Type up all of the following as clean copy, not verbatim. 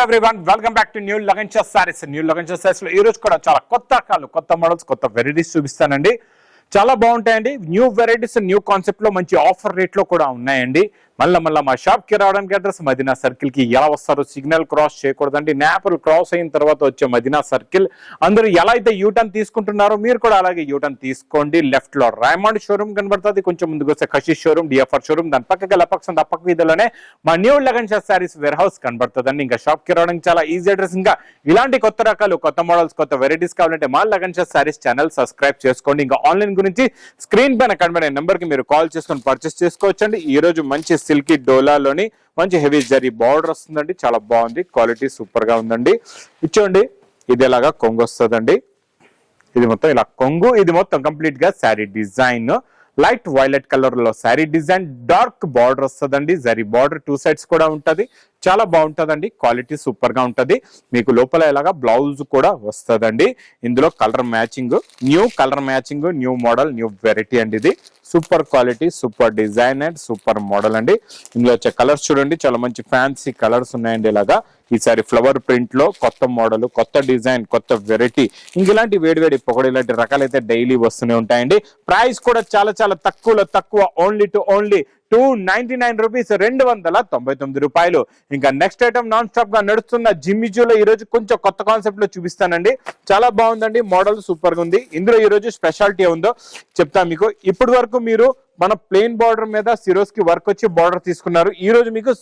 Everyone welcome back to new లగన్చర్ sarees. New లగన్చర్ సారీస్ లో ఈ రోజు కూడా చాలా కొత్త రకాలు, కొత్త మోడల్స్, కొత్త వెరైటీస్ చూపిస్తానండి. చాలా బాగుంటాయండి. న్యూ వెరైటీస్, న్యూ కాన్సెప్ట్ లో మంచి ఆఫర్ రేట్ లో కూడా ఉన్నాయండి. మళ్ళీ మా షాప్ కి రావడానికి అడ్రస్ మదీనా సర్కిల్ కి ఎలా వస్తారు, సిగ్నల్ క్రాస్ చేయకూడదండి. నేపల్ క్రాస్ అయిన తర్వాత వచ్చే మదీనా సర్కిల్. అందరూ ఎలా అయితే యూటర్న్ తీసుకుంటున్నారో మీరు కూడా అలాగే యూటర్న్ తీసుకోండి. లెఫ్ట్ లో రైమండ్ షోరూమ్ కనబడుతుంది, కొంచెం ముందుకు వస్తే కషిష్ షోరూమ్, డిఎఫ్ఆర్ షోరూమ్, దాని పక్కకి లపక్షం పక్క వీధిలోనే మా న్యూ లగన్చర్ సారీస్ వేర్ హౌస్ కనబడుతుందండి. ఇంకా షాప్ కి రావడానికి చాలా ఈజీ అడ్రస్. ఇంకా ఇలాంటి కొత్త రకాలు, కొత్త మోడల్స్, కొత్త వెరైటీస్ కావాలంటే మా లగన్చర్ సారీస్ ఛానల్ సబ్స్క్రైబ్ చేసుకోండి. ఇంకా ఆన్లైన్ గురించి స్క్రీన్ పైన కనబడే నెంబర్ కి మీరు కాల్ చేసుకొని పర్చేస్ చేసుకోవచ్చండి. ఈ రోజు మంచి సిల్కీ డోలాలోని మంచి హెవీ జరీ బార్డర్ వస్తుందండి. చాలా బాగుంది, క్వాలిటీ సూపర్ గా ఉందండి. ఇచ్చోండి, ఇది ఎలాగా కొంగు వస్తుందండి. ఇది మొత్తం ఇలా కొంగు, ఇది మొత్తం కంప్లీట్ గా sari design light violet colour లో శారీ డిజైన్, డార్క్ బార్డర్ వస్తుందండి. జరీ బార్డర్ టూ సైడ్స్ కూడా ఉంటది. చాలా బాగుంటదండి, క్వాలిటీ సూపర్ గా ఉంటది. మీకు లోపల ఎలాగా బ్లౌజ్ కూడా వస్తుందండి. ఇందులో colour matching, new colour matching, new model, new variety అండి. ఇది super quality, super design and super model అండి. ఇందులో వచ్చే కలర్స్ చూడండి, చాలా మంచి ఫ్యాన్సీ కలర్స్ ఉన్నాయండి. ఇలాగా ఈసారి ఫ్లవర్ ప్రింట్ లో కొత్త మోడల్, కొత్త డిజైన్, కొత్త వెరైటీ. ఇంక ఇలాంటి వేడి పొగడు ఇలాంటి రకాలైతే డైలీ వస్తూనే ఉంటాయండి. ప్రైస్ కూడా చాలా చాలా తక్కువ, ఓన్లీ టు ఓన్లీ 299 రూపీస్, 299 రూపాయలు. ఇంకా నెక్స్ట్ ఐటమ్ నాన్ స్టాప్ గా నడుస్తున్న జిమ్మిజోలో ఈ రోజు కొంచెం కొత్త కాన్సెప్ట్ లో చూపిస్తానండి. చాలా బాగుందండి, మోడల్ సూపర్ గా ఉంది. ఇందులో ఈ రోజు స్పెషాలిటీ ఉందో చెప్తాను మీకు. ఇప్పటి వరకు మీరు మన ప్లెయిన్ బార్డర్ మీద సిరోస్ కి వర్క్ వచ్చి బార్డర్ తీసుకున్నారు. ఈ రోజు మీకు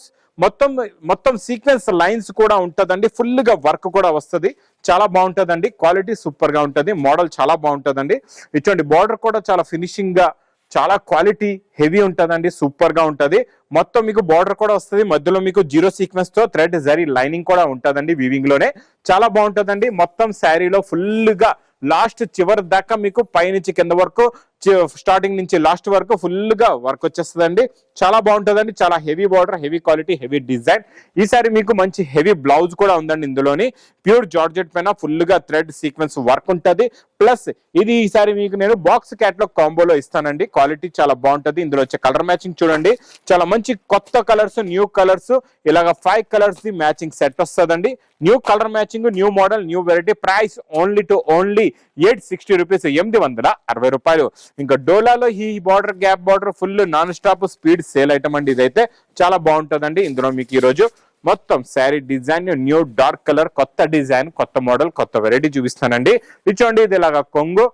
మొత్తం సీక్వెన్స్ లైన్స్ కూడా ఉంటదండి. ఫుల్ గా వర్క్ కూడా వస్తుంది. చాలా బాగుంటదండి, క్వాలిటీ సూపర్ గా ఉంటది. మోడల్ చాలా బాగుంటదండి. ఇటువంటి బార్డర్ కూడా చాలా ఫినిషింగ్ గా, చాలా క్వాలిటీ హెవీ ఉంటదండి, సూపర్ గా ఉంటది. మొత్తం మీకు బార్డర్ కూడా వస్తుంది. మధ్యలో మీకు జీరో సీక్వెన్స్ తో థ్రెడ్ జరీ లైనింగ్ కూడా ఉంటదండి వీవింగ్ లోనే. చాలా బాగుంటదండి. మొత్తం శారీలో ఫుల్ గా లాస్ట్ చివరి దాకా మీకు పైనుంచి కింద వరకు, స్టార్టింగ్ నుంచి లాస్ట్ వరకు ఫుల్ గా వర్క్ వచ్చేస్తుందండి. చాలా బాగుంటుందండి. చాలా heavy border, heavy quality, heavy design. ఈసారి మీకు మంచి హెవీ బ్లౌజ్ కూడా ఉందండి. ఇందులోని ప్యూర్ జార్జెట్ పైన ఫుల్ గా థ్రెడ్ సీక్వెన్స్ వర్క్ ఉంటుంది. ప్లస్ ఇది ఈసారి మీకు నేను బాక్స్ క్యాట్లాగ్ కాంబోలో ఇస్తానండి. క్వాలిటీ చాలా బాగుంటుంది. ఇందులో వచ్చే కలర్ మ్యాచింగ్ చూడండి, చాలా మంచి కొత్త కలర్స్, న్యూ కలర్స్, ఇలాగ 5 కలర్స్ ది మ్యాచింగ్ సెట్ వస్తుందండి. New colour matching, new model, new variety. Price only to only 860 rupees, 860 రూపాయలు. ఇంకా డోలాలో ఈ border, gap border, full non stop speed sale item అండి. ఇదైతే చాలా బాగుంటుందండి. ఇందులో మీకు ఈ రోజు మొత్తం sari design, new dark colour, కొత్త డిజైన్, కొత్త మోడల్, కొత్త వెరైటీ చూపిస్తానండి. ఇచ్చోండి, ఇది ఇలాగా కొంగు,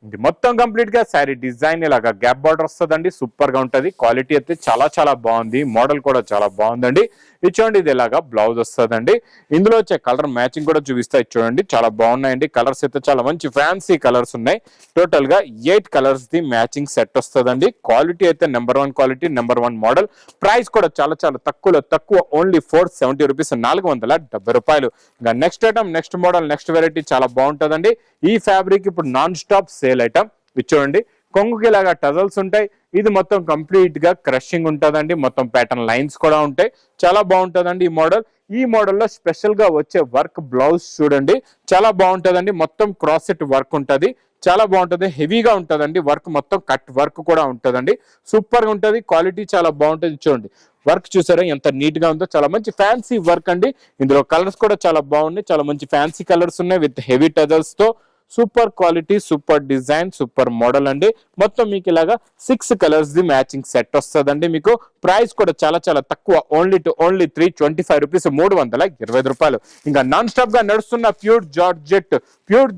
ఇది మొత్తం కంప్లీట్ గా శారీ డిజైన్ ఇలాగా గ్యాప్ బార్డర్ వస్తుందండి. సూపర్ గా ఉంటది. క్వాలిటీ అయితే చాలా బాగుంది. మోడల్ కూడా చాలా బాగుందండి. ఇచ్చోండి, ఇది ఇలాగా బ్లౌజ్ వస్తుందండి. ఇందులో వచ్చే కలర్ మ్యాచింగ్ కూడా చూపిస్తా. చూడండి, చాలా బాగున్నాయండి. కలర్స్ అయితే చాలా మంచి ఫ్యాన్సీ కలర్స్ ఉన్నాయి. టోటల్ గా 8 కలర్స్ ది మ్యాచింగ్ సెట్ వస్తుందండి. క్వాలిటీ అయితే number 1 quality, number 1 model. Price కూడా చాలా తక్కువ, ఓన్లీ 470 రూపీస్, 470 రూపాయలు. ఇంకా next item, next model, next variety చాలా బాగుంటుందండి. ఈ ఫ్యాబ్రిక్ ఇప్పుడు నాన్ స్టాప్ సేల్ ఐటమ్. చూడండి, కొంగుకి ఇలాగా టజల్స్ ఉంటాయి. ఇది మొత్తం కంప్లీట్ గా క్రషింగ్ ఉంటుందండి. మొత్తం ప్యాటర్న్ లైన్స్ కూడా ఉంటాయి. చాలా బాగుంటుందండి ఈ మోడల్. ఈ మోడల్లో స్పెషల్ గా వచ్చే వర్క్ బ్లౌజ్ చూడండి, చాలా బాగుంటుందండి. మొత్తం క్రాస్ సెట్ వర్క్ ఉంటుంది. చాలా బాగుంటుంది, హెవీగా ఉంటుందండి. వర్క్ మొత్తం కట్ వర్క్ కూడా ఉంటుందండి. సూపర్ గా ఉంటుంది. క్వాలిటీ చాలా బాగుంటుంది. చూడండి, వర్క్ చూసారా ఎంత నీట్ గా ఉందో. చాలా మంచి ఫ్యాన్సీ వర్క్ అండి. ఇందులో కలర్స్ కూడా చాలా బాగున్నాయి. చాలా మంచి ఫ్యాన్సీ కలర్స్ ఉన్నాయి విత్ హెవీ టజల్స్ తో. Super quality, super design, super model అండి. మొత్తం మీకు ఇలాగా 6 కలర్స్ ది మ్యాచింగ్ సెట్ వస్తుందండి. మీకు ప్రైస్ కూడా చాలా తక్కువ, ఓన్లీ టు ఓన్లీ 325 రూపీస్, 320 రూపాయలు. ఇంకా నాన్ స్టాప్ గా నడుస్తున్న ప్యూర్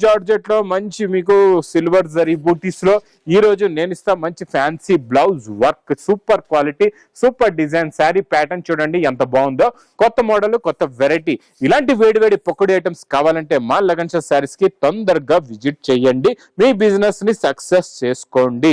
జార్జెట్ లో మంచి మీకు సిల్వర్ జరీ బూటీస్ లో ఈ రోజు నేను ఇస్తా మంచి fancy blouse work, super quality, super design. Sari pattern చూడండి ఎంత బాగుందో. కొత్త మోడల్, కొత్త వెరైటీ. ఇలాంటి వేడి పొక్కడి ఐటమ్స్ కావాలంటే మా లగన్చర్ శారీస్ కి తొందరగా విజిట్ చేయండి. మీ బిజినెస్ ని సక్సెస్ చేసుకోండి.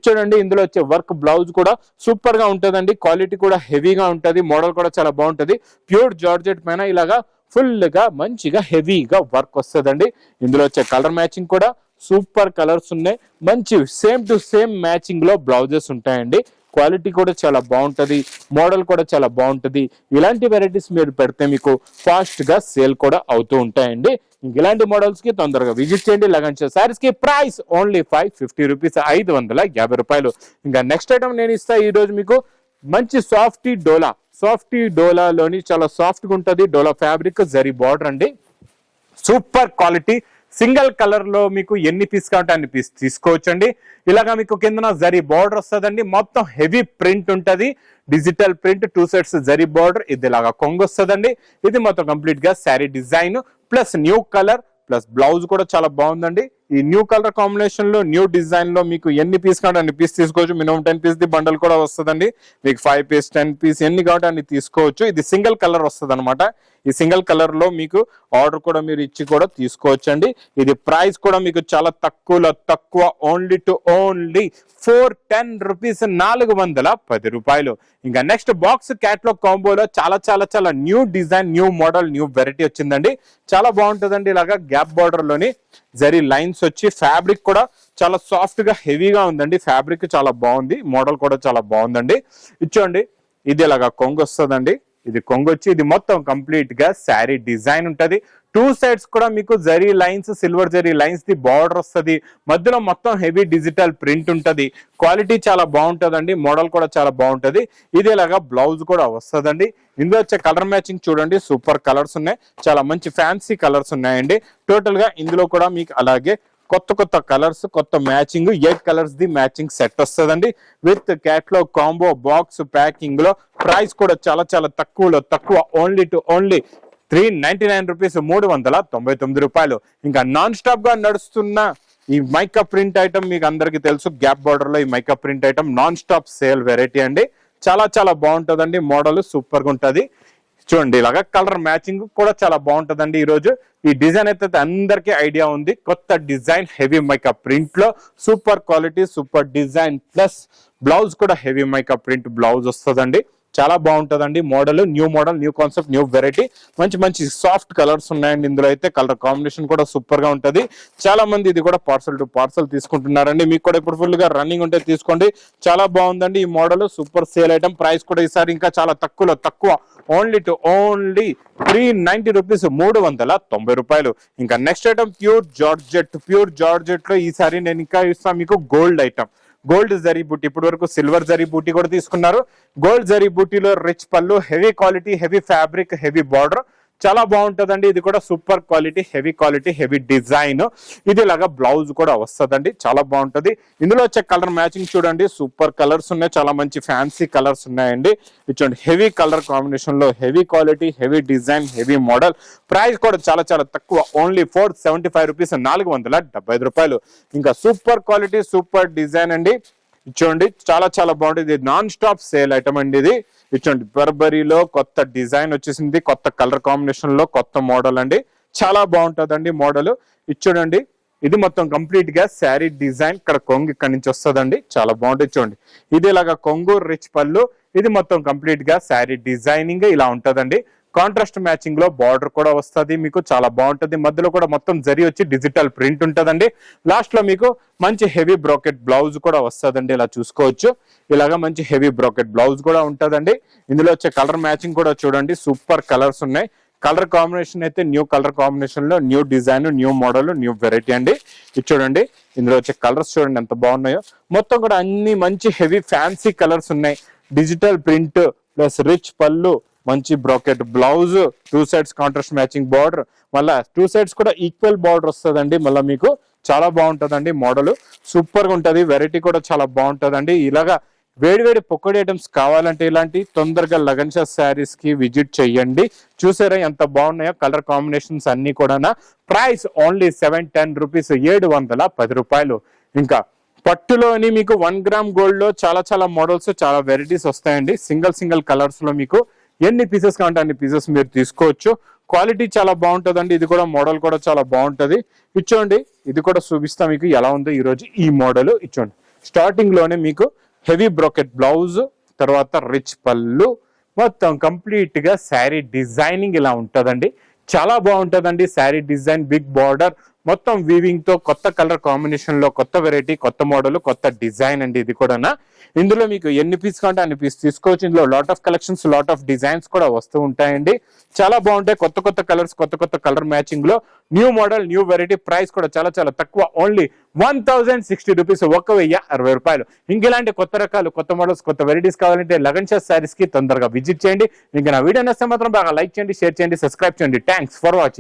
చూడండి, ఇందులో వచ్చే వర్క్ బ్లౌజ్ కూడా సూపర్ గా ఉంటుందండి. క్వాలిటీ కూడా హెవీగా ఉంటది. మోడల్ కూడా చాలా బాగుంటది. ప్యూర్ జార్జెట్ పైన ఇలాగా ఫుల్ గా మంచిగా హెవీగా వర్క్ వస్తుందండి. ఇందులో వచ్చే కలర్ మ్యాచింగ్ కూడా సూపర్ కలర్స్ ఉన్నాయి. మంచి సేమ్ టు సేమ్ మ్యాచింగ్ లో బ్లౌజెస్ ఉంటాయండి. క్వాలిటీ కూడా చాలా బాగుంటది. మోడల్ కూడా చాలా బాగుంటది. ఇలాంటి వెరైటీస్ మీరు పెడితే మీకు ఫాస్ట్ గా సేల్ కూడా అవుతూ ఉంటాయండి. ఇలాంటి మోడల్స్ కి తొందరగా విజిట్ చేయండి. లగన్చర్ సారీస్ కి ప్రైస్ ఓన్లీ 550 రూపీస్, 550 రూపాయలు. ఇంకా నెక్స్ట్ ఐటమ్ నేను ఇస్తా ఈ రోజు మీకు మంచి సాఫ్టీ డోలా సాఫ్టీ డోలాలోని చాలా సాఫ్ట్ గా ఉంటది. డోలా ఫ్యాబ్రిక్ జరీ బార్డర్ అండి, సూపర్ క్వాలిటీ. సింగిల్ కలర్ లో మీకు ఎన్ని పీస్ కావాలంటే అన్ని పీస్ తీసుకోవచ్చండి. ఇలాగా మీకు కిందన జరీ బార్డర్ వస్తుందండి, మొత్తం హెవీ ప్రింట్ ఉంటది, digital print, 2 sets zari border. ఇది ఇలాగా కొంగు వస్తుందండి. ఇది మొత్తం కంప్లీట్ గా sari design plus new colour plus blouse కూడా చాలా బాగుందండి. ఈ న్యూ కలర్ కాంబినేషన్ లో న్యూ డిజైన్ లో మీకు ఎన్ని పీస్ కావాలంటే అన్ని పీస్ తీసుకోవచ్చు. మినిమం 10 పీస్ ది బండల్ కూడా వస్తుందండి. మీకు 5 పీస్ 10 పీస్ ఎన్ని కావాలంటే అన్ని తీసుకోవచ్చు. ఇది సింగిల్ కలర్ వస్తుంది అనమాట. ఈ సింగిల్ కలర్ లో మీకు ఆర్డర్ కూడా మీరు ఇచ్చి కూడా తీసుకోవచ్చండి. ఇది ప్రైస్ కూడా మీకు చాలా తక్కువలో తక్కువ, ఓన్లీ టు ఓన్లీ 410 రూపీస్, 410 రూపాయలు. ఇంకా నెక్స్ట్ బాక్స్ క్యాట్లాగ్ కాంబోలో చాలా చాలా చాలా new design, new model, new variety వచ్చిందండి. చాలా బాగుంటుందండి. ఇలాగా గ్యాప్ బార్డర్ లోని జరీ లైన్స్ వచ్చి ఫ్యాబ్రిక్ కూడా చాలా సాఫ్ట్ గా హెవీగా ఉందండి. ఫ్యాబ్రిక్ చాలా బాగుంది, మోడల్ కూడా చాలా బాగుందండి. ఇచ్చోండి, ఇది ఇలాగా కొంగు వస్తుందండి. ఇది కొంగు వచ్చి ఇది మొత్తం కంప్లీట్ గా శారీ డిజైన్ ఉంటది. 2 సైడ్స్ కూడా మీకు zari lines, silver zari lines the border వస్తుంది. మధ్యలో మొత్తం హెవీ డిజిటల్ ప్రింట్ ఉంటది. క్వాలిటీ చాలా బాగుంటదండి, మోడల్ కూడా చాలా బాగుంటది. ఇది ఇలాగా బ్లౌజ్ కూడా వస్తుందండి. ఇందులో వచ్చే కలర్ మ్యాచింగ్ చూడండి, సూపర్ కలర్స్ ఉన్నాయి, చాలా మంచి ఫ్యాన్సీ కలర్స్ ఉన్నాయండి. టోటల్ గా ఇందులో కూడా మీకు అలాగే కొత్త కొత్త కలర్స్, కొత్త మ్యాచింగ్ 8 కలర్స్ ది మ్యాచింగ్ సెట్ వస్తుందండి. With catalogue combo box packing లో ప్రైస్ కూడా చాలా చాలా తక్కువలో తక్కువ, ఓన్లీ టు ఓన్లీ 399 రూపీస్, 399 రూపాయలు. ఇంకా నాన్ స్టాప్ గా నడుస్తున్న ఈ మైకా ప్రింట్ ఐటమ్ మీకు అందరికి తెలుసు. గ్యాప్ బార్డర్ లో ఈ mica print item non stop sale variety అండి. చాలా చాలా బాగుంటదండి, మోడల్ సూపర్ గా ఉంటది. చూడండి, ఇలాగా కలర్ మ్యాచింగ్ కూడా చాలా బాగుంటదండి. ఈ రోజు ఈ డిజైన్ అయితే అందరికీ ఐడియా ఉంది. కొత్త డిజైన్ హెవీ మైకా ప్రింట్ లో super quality, super design plus blouse కూడా హెవీ మైకా ప్రింట్ బ్లౌజ్ వస్తుందండి. చాలా బాగుంటదండి model, new concept, new variety. మంచి మంచి సాఫ్ట్ కలర్స్ ఉన్నాయండి. ఇందులో అయితే కలర్ కాంబినేషన్ కూడా సూపర్ గా ఉంటది. చాలా మంది ఇది కూడా పార్సల్ టు పార్సల్ తీసుకుంటున్నారండి. మీకు కూడా ఇప్పుడు ఫుల్ గా రన్నింగ్ ఉంటే తీసుకోండి. చాలా బాగుందండి ఈ model, super sale item. Price కూడా ఈసారి ఇంకా చాలా తక్కువలో తక్కువ, ఓన్లీ టు ఓన్లీ 390 రూపీస్, 390 రూపాయలు. ఇంకా నెక్స్ట్ ఐటమ్ ప్యూర్ జార్జెట్ లో ఈసారి నేను ఇంకా ఇస్తాను మీకు గోల్డ్ ఐటమ్. గోల్డ్ జరీ బూటీ, ఇప్పటి వరకు సిల్వర్ జరీ బూటీ కూడా తీసుకున్నారు. గోల్డ్ జరీ బూటీలో రిచ్ పళ్ళు, heavy quality, heavy fabric, heavy border, చాలా బాగుంటదండి. ఇది కూడా సూపర్ క్వాలిటీ, హెవీ డిజైన్. ఇది ఇలాగా బ్లౌజ్ కూడా వస్తుందండి, చాలా బాగుంటది. ఇందులో వచ్చే కలర్ మ్యాచింగ్ చూడండి, సూపర్ కలర్స్ ఉన్నాయి, చాలా మంచి ఫ్యాన్సీ కలర్స్ ఉన్నాయండి. చూడండి, హెవీ కలర్ కాంబినేషన్ లో heavy quality, heavy design, heavy model. Price కూడా చాలా చాలా తక్కువ, ఓన్లీ 475 రూపీస్, 475 రూపాయలు. ఇంకా సూపర్ క్వాలిటీ, సూపర్ డిజైన్ అండి. చూడండి, చాలా చాలా బాగుంటుంది. ఇది నాన్ స్టాప్ సేల్ ఐటమ్ అండి. ఇది ఇచ్చోండి, బర్బరీలో కొత్త డిజైన్ వచ్చేసింది, కొత్త కలర్ కాంబినేషన్ లో కొత్త మోడల్ అండి. చాలా బాగుంటదండి మోడల్. ఇచ్చోడండి, ఇది మొత్తం కంప్లీట్ గా శారీ డిజైన్. ఇక్కడ కొంగు ఇక్కడ నుంచి వస్తుందండి, చాలా బాగుంటుంది. చూడండి, ఇది ఇలాగా కొంగు, రిచ్ పళ్ళు. ఇది మొత్తం కంప్లీట్ గా శారీ డిజైనింగ్ ఇలా ఉంటదండి. కాంట్రాస్ట్ మ్యాచింగ్ లో బార్డర్ కూడా వస్తుంది మీకు, చాలా బాగుంటది. మధ్యలో కూడా మొత్తం జరీ వచ్చి డిజిటల్ ప్రింట్ ఉంటదండి. లాస్ట్ లో మీకు మంచి హెవీ బ్రాకెట్ బ్లౌజ్ కూడా వస్తుందండి, ఇలా చూసుకోవచ్చు. ఇలాగా మంచి హెవీ బ్రాకెట్ బ్లౌజ్ కూడా ఉంటదండి. ఇందులో వచ్చే కలర్ మ్యాచింగ్ కూడా చూడండి, సూపర్ కలర్స్ ఉన్నాయి. కలర్ కాంబినేషన్ అయితే న్యూ కలర్ కాంబినేషన్ లో new design, new model, new variety అండి. ఇది చూడండి, ఇందులో వచ్చే కలర్స్ చూడండి ఎంత బాగున్నాయో. మొత్తం కూడా అన్ని మంచి హెవీ ఫ్యాన్సీ కలర్స్ ఉన్నాయి. డిజిటల్ ప్రింట్ ప్లస్ రిచ్ పళ్ళు, మంచి bracket blouse, 2 sides contrast matching border, మళ్ళా 2 సైడ్స్ కూడా ఈక్వల్ బార్డర్ వస్తుందండి. మళ్ళీ మీకు చాలా బాగుంటదండి మోడల్, సూపర్ గా ఉంటది. వెరైటీ కూడా చాలా బాగుంటదండి. ఇలాగా వేడి పొక్కడి ఐటమ్స్ కావాలంటే ఇలాంటి తొందరగా లగన్ షా శారీస్ కి విజిట్ చెయ్యండి. చూసారా ఎంత బాగున్నాయో కలర్ కాంబినేషన్స్ అన్ని కూడా. ప్రైస్ ఓన్లీ 710 రూపీస్, 710 రూపాయలు. ఇంకా పట్టులోని మీకు 1 గ్రామ్ గోల్డ్ లో చాలా చాలా మోడల్స్, చాలా వెరైటీస్ వస్తాయండి. సింగిల్ కలర్స్ లో మీకు ఎన్ని పీసెస్ కావాలంటే అన్ని పీసెస్ మీరు తీసుకోవచ్చు. క్వాలిటీ చాలా బాగుంటదండి. ఇది కూడా మోడల్ కూడా చాలా బాగుంటది. ఇచ్చోండి, ఇది కూడా చూపిస్తా మీకు ఎలా ఉందో ఈ రోజు ఈ మోడల్. ఇచ్చోండి, స్టార్టింగ్ లోనే మీకు హెవీ బ్రాకెట్ బ్లౌజ్, తర్వాత రిచ్ పళ్ళు, మొత్తం కంప్లీట్ గా శారీ డిజైనింగ్ ఇలా ఉంటదండి. చాలా బాగుంటదండి శారీ డిజైన్. బిగ్ బార్డర్, మొత్తం వీవింగ్ తో కొత్త కలర్ కాంబినేషన్ లో కొత్త వెరైటీ, కొత్త మోడల్, కొత్త డిజైన్ అండి ఇది కూడా. ఇందులో మీకు ఎన్ని పీస్ కావాలంటే అన్ని పీస్ తీసుకోవచ్చు. ఇందులో lot of collections, lot of designs కూడా వస్తూ ఉంటాయండి. చాలా బాగుంటాయి, కొత్త కొత్త కలర్స్, కొత్త కొత్త కలర్ మ్యాచింగ్ లో new model, new variety. Price కూడా చాలా చాలా తక్కువ, ఓన్లీ 1060 రూపీస్, 1060 రూపాయలు. ఇంకెలాంటి కొత్త రకాలు, కొత్త మోడల్స్, కొత్త వెరైటీస్ కావాలంటే లగన్ షా సారీస్ కి తొందరగా విజిట్ చేయండి. ఇంకా నా వీడియో నచ్చితే మాత్రం బాగా లైక్ చేయండి, షేర్ చేయండి, సబ్స్క్రైబ్ చేయండి. Thanks for watching.